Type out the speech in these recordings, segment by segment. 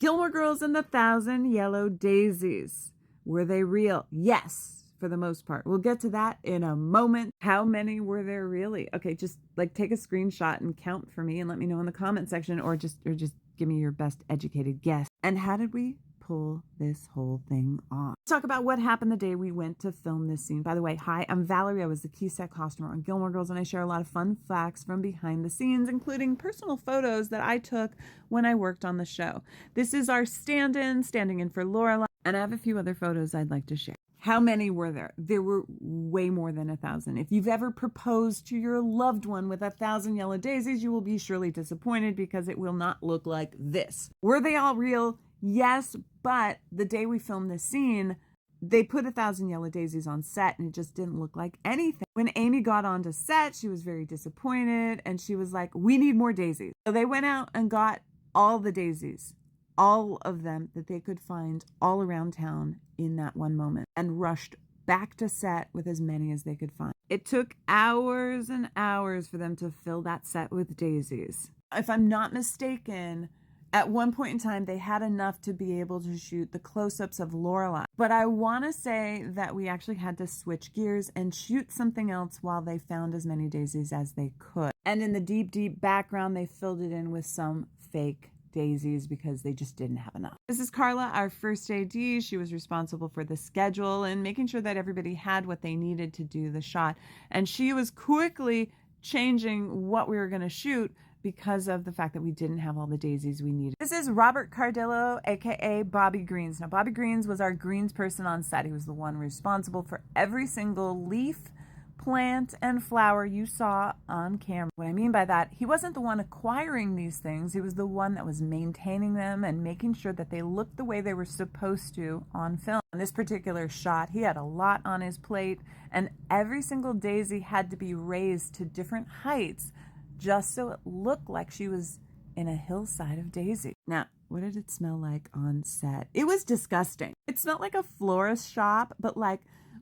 Gilmore Girls and the 1,000 Yellow Daisies. Were they real? Yes, for the most part. We'll get to that in a moment. How many were there really? Okay, just like take a screenshot and count for me and let me know in the comment section, or just give me your best educated guess. And how did we pull this whole thing off? Let's talk about what happened the day we went to film this scene. By the way, hi, I'm Valerie. I was the key set costumer on Gilmore Girls, and I share a lot of fun facts from behind the scenes, including personal photos that I took when I worked on the show. This is our stand-in, standing in for Lorelai, and I have a few other photos I'd like to share. How many were there? There were way more than 1,000. If you've ever proposed to your loved one with 1,000 yellow daisies, you will be surely disappointed because it will not look like this. Were they all real? Yes, but the day we filmed this scene, they put 1,000 yellow daisies on set and it just didn't look like anything. When Amy got onto set, she was very disappointed and she was like, we need more daisies. So they went out and got all the daisies, all of them that they could find all around town in that one moment, and rushed back to set with as many as they could find. It took hours and hours for them to fill that set with daisies. If I'm not mistaken, at one point in time, they had enough to be able to shoot the close-ups of Lorelai. But I want to say that we actually had to switch gears and shoot something else while they found as many daisies as they could. And in the deep, deep background, they filled it in with some fake daisies because they just didn't have enough. This is Carla, our first AD. She was responsible for the schedule and making sure that everybody had what they needed to do the shot. And she was quickly changing what we were going to shoot because of the fact that we didn't have all the daisies we needed. This is Robert Cardillo, aka Bobby Greens. Now, Bobby Greens was our greens person on set. He was the one responsible for every single leaf, plant, and flower you saw on camera. What I mean by that, he wasn't the one acquiring these things. He was the one that was maintaining them and making sure that they looked the way they were supposed to on film. On this particular shot, he had a lot on his plate, and every single daisy had to be raised to different heights just so it looked like she was in a hillside of daisy. Now, what did it smell like on set? It was disgusting. It smelled like a florist shop, but like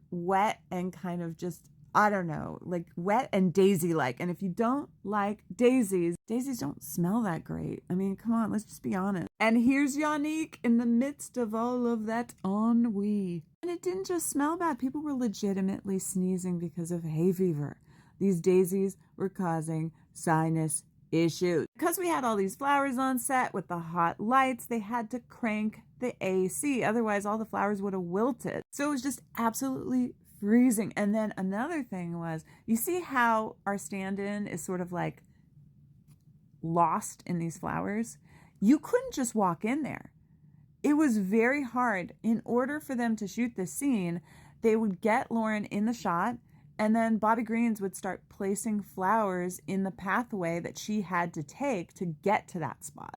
wet and kind of just, I don't know, like wet and daisy-like. And if you don't like daisies, daisies don't smell that great. I mean, come on, let's just be honest. And here's Yannick in the midst of all of that ennui. And it didn't just smell bad. People were legitimately sneezing because of hay fever. These daisies were causing sinus issues. Because we had all these flowers on set with the hot lights, they had to crank the AC. Otherwise, all the flowers would have wilted. So it was just absolutely freezing. And then another thing was, you see how our stand-in is sort of like lost in these flowers? You couldn't just walk in there. It was very hard. In order for them to shoot this scene, they would get Lauren in the shot, and then Bobby Greens would start placing flowers in the pathway that she had to take to get to that spot.